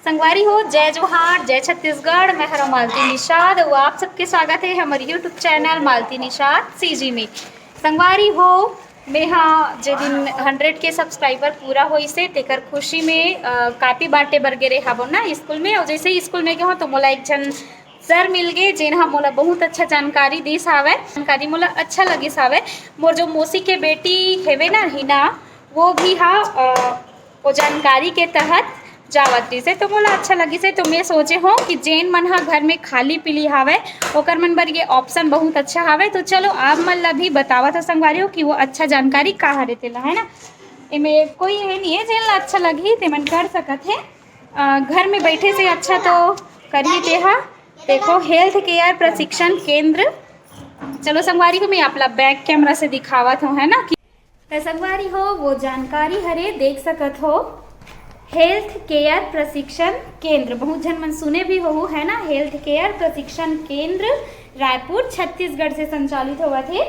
संगवारी हो, जय जोहार, जय छत्तीसगढ़। मैं हरा मालती निषाद और आप सबके स्वागत है हमारे यूट्यूब चैनल मालती निषाद सीजी में। संगवारी हो, मैं हाँ जे दिन 100 के सब्सक्राइबर पूरा हो इसे तेकर खुशी में कापी बांटे बर गे हबो ना स्कूल में। और जैसे ही स्कूल में गए तो मोला एक जन सर मिल गए जिन हा मोला बहुत अच्छा जानकारी दिस हावे। जानकारी मोला अच्छा लगिस हावे। मोर जो मौसी के बेटी हेवे ना हिना, वो भी हा वो जानकारी के तहत जावत रही से तो मोला अच्छा लगी से। तो मैं सोचे हो कि जेन मन हा घर में खाली पीली हावे ओकर मन बर ये ऑप्शन बहुत अच्छा हावे। तो चलो आप मन ला भी बतावत हो संगवारी हो कि वो अच्छा जानकारी का हरे तेला, है ना। इमे कोई है नहीं है जेन ला अच्छा लगी ते मन कर सकत है। घर में बैठे से अच्छा तो करिए तेहा। देखो, हेल्थ केयर प्रशिक्षण केंद्र। चलो संगवारी को मैं आपला बैक कैमरा से दिखावत हूँ, है ना। कि संगवारी हो वो जानकारी हरे देख सकत हो। हेल्थ केयर प्रशिक्षण केंद्र बहुत जन मन सुने भी हो, है ना। हेल्थ केयर प्रशिक्षण केंद्र रायपुर छत्तीसगढ़ से संचालित हुआ थे।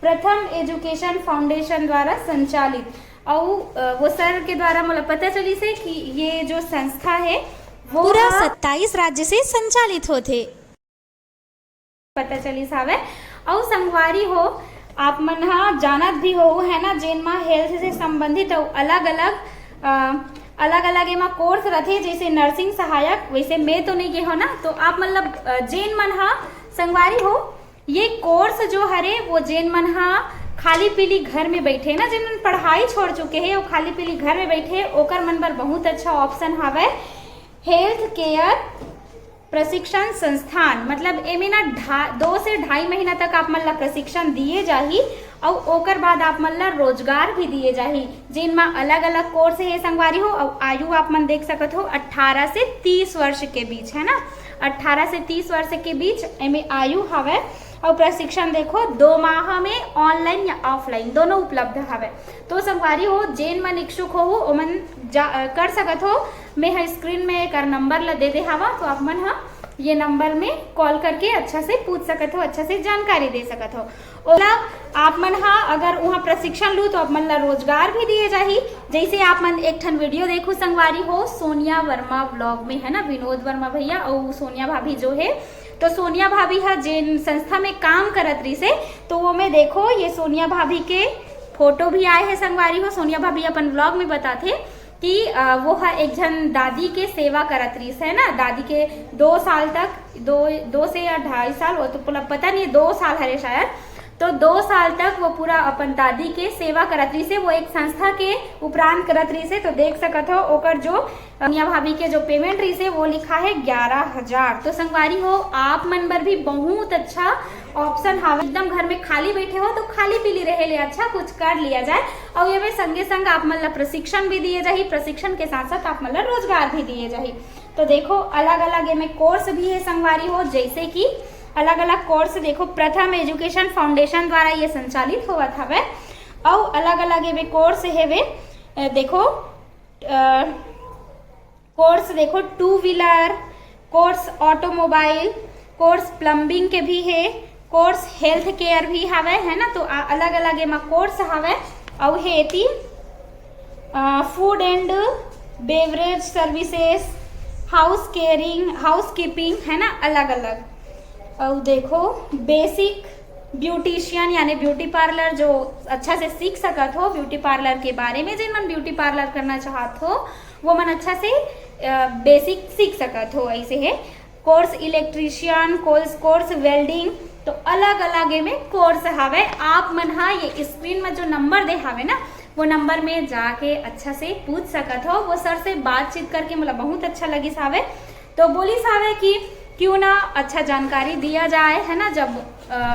प्रथम एजुकेशन फाउंडेशन द्वारा संचालित। और वो सर के द्वारा मुझे पता चली से कि ये जो संस्था है वो पूरा 27 राज्य से संचालित होते पता चली सावे। और संगवारी हो, आप मन हा जानत भी हो, है ना, जेन मा हेल्थ से संबंधित अलग अलग एमा कोर्स रथे। जैसे नर्सिंग सहायक, वैसे मैं तो नहीं गे हो ना। तो आप मतलब जेन मन हा संगवारी हो ये कोर्स जो हरे वो जेन मन हा खाली पीली घर में बैठे ना, जिन मन पढ़ाई छोड़ चुके हैं वो खाली पीली घर में बैठे ओकर मन पर बहुत अच्छा ऑप्शन हावे हेल्थ केयर प्रशिक्षण संस्थान। मतलब एमे ना 2 से 2.5 महीना तक आप मन ला प्रशिक्षण दिए जाही और ओकर बाद आप मन ला रोजगार भी दिए जाही। जिनमें अलग अलग कोर्स है संगवारी हो। और आयु आप मन देख सकत हो 18 से 30 वर्ष के बीच, है ना। 18 से 30 वर्ष के बीच एमे आयु हवे। और प्रशिक्षण देखो 2 माह में ऑनलाइन या ऑफलाइन दोनों उपलब्ध हवे। तो संगवारी हो जेन मन इच्छुक हो ओमन कर सकत हो। मैं स्क्रीन में एक नंबर ला दे हवा, तो आप मन हा ये नंबर में कॉल करके अच्छा से पूछ सकत हो, अच्छा से जानकारी दे सकत हो। ओला आप मन हा अगर वहाँ प्रशिक्षण लू तो आप मन ला रोजगार भी दिए जाही। जैसे आप मन एक ठन वीडियो देखो संगवारी हो सोनिया वर्मा ब्लॉग में, है ना, विनोद वर्मा भैया और सोनिया भाभी जो है। तो सोनिया भाभी हा जिन संस्था में काम करत रही से, तो वो में देखो ये सोनिया भाभी के फोटो भी आए हैं संगवारी हो। सोनिया भाभी अपन ब्लॉग में बताते कि वो हा एक जन दादी के सेवा करत रही है ना। दादी के 2 साल तक, 2 से या 2.5 साल, वो तो पता नहीं 2 साल हरे शायद। तो 2 साल तक वो पूरा अपन दादी के सेवा करत रही से। वो एक संस्था के उपरांत करत रही से। तो देख सकत हो ओकर जो सोनिया भाभी के जो पेमेंट रही से वो लिखा है 11,000। तो संगवारी हो आप मन बर भी बहुत अच्छा ऑप्शन हावे। एकदम घर में खाली बैठे हो तो खाली पीली रहे ले अच्छा कुछ कर लिया जाए। और ये में संगे संग आप मन ला प्रशिक्षण भी दिए जाही। प्रशिक्षण के साथ साथ आप मन ला रोजगार भी दिए जाही। तो देखो अलग अलग में कोर्स भी है संगवारी हो। जैसे कि अलग अलग कोर्स देखो प्रथम एजुकेशन फाउंडेशन द्वारा ये संचालित हुआ था वे। और अलग अलग में कोर्स है वे देखो कोर्स देखो 2 wheeler course, automobile course, plumbing के भी है कोर्स, हेल्थ केयर भी हवे, है ना। तो अलग अलग एमा कोर्स हवे। और है थी food and beverage services, house keeping, है ना, अलग अलग। और देखो बेसिक ब्यूटिशियन यानी ब्यूटी पार्लर जो अच्छा से सीख सकत हो ब्यूटी पार्लर के बारे में। जिन मन ब्यूटी पार्लर करना चाहत हो वो मन अच्छा से बेसिक सीख सकत हो। ऐसे है कोर्स इलेक्ट्रीशियन कोर्स वेल्डिंग। तो अलग अलग में कोर्स हवे। आप मन हा ये स्क्रीन में जो नंबर दे हवे ना वो नंबर में जाके अच्छा से पूछ सकत हो। वो सर से बातचीत करके मुझे बहुत अच्छा लगी सावे। तो बोली सावे कि क्यों ना अच्छा जानकारी दिया जाए, है ना। जब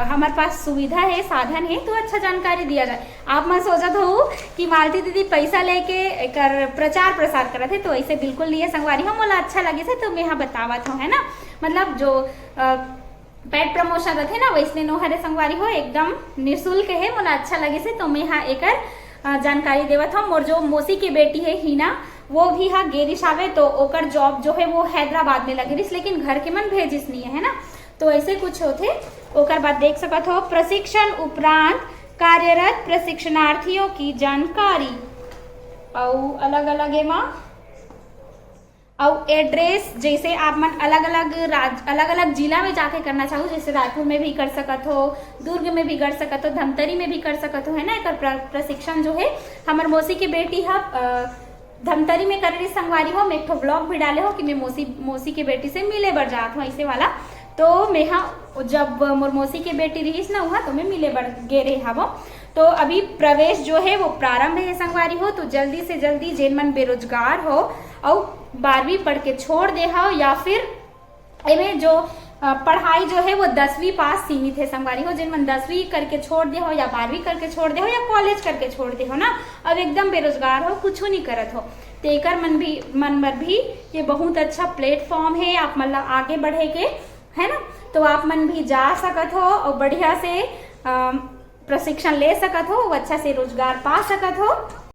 हमारे पास सुविधा है, साधन है, तो अच्छा जानकारी दिया जाए। आप मैं सोचत हो कि मालती दीदी पैसा लेके कर प्रचार प्रसार करत है, तो ऐसे बिल्कुल नहीं है संगवारी हो। मोला अच्छा लगे से तो मैं यहाँ बतावत हूँ, है ना। मतलब जो पेड प्रमोशन रहते ना वैसने नो हरे संगवारी हो, एकदम निःशुल्क है। मोला अच्छा लगे से तो मैं यहाँ एक जानकारी देवत हूँ। मोर जो मौसी की बेटी है हिना वो भी हाँ गेरिश आवे। तो ओकर जॉब जो है वो हैदराबाद में लगे, लेकिन घर के मन भेजिस नहीं है ना। तो ऐसे कुछ होते। ओकर बाद देख सकत हो प्रशिक्षण उपरांत कार्यरत प्रशिक्षणार्थियों की जानकारी और अलग अलग एमा और एड्रेस जैसे आप मन अलग अलग जिला में जाके करना चाहो, जैसे रायपुर में भी कर सकत हो, दुर्ग में भी कर सकत हो, धमतरी में भी कर सकत हो, है ना। एक प्रशिक्षण जो है हमार मौसी की बेटी है धमतरी में कर रही संगवारी हो। मैं एक ठो ब्लॉग भी डाले हो कि मैं मौसी के बेटी से मिले बर जात हूँ ऐसे वाला। तो मैं जब मोर मौसी के बेटी रहीस ना वहाँ तो मैं मिले बर गे रही हव। तो अभी प्रवेश जो है वो प्रारंभ है संगवारी हो। तो जल्दी से जल्दी जेन मन बेरोजगार हो और 12वीं पढ़ के छोड़ दे हो, या फिर इन्हें जो पढ़ाई जो है वो 10वीं पास सीमित है संगवारी हो। जिन मन 10वीं करके छोड़ दे हो या 12वीं करके छोड़ दे हो या कॉलेज करके छोड़ दे हो ना, अब एकदम बेरोजगार हो, कुछ नहीं करत हो, तो एकर मन पर भी ये बहुत अच्छा प्लेटफॉर्म है आप मतलब आगे बढ़े के, है ना। तो आप मन भी जा सकत हो और बढ़िया से प्रशिक्षण ले सकत हो, अच्छा से रोजगार पा सकत हो।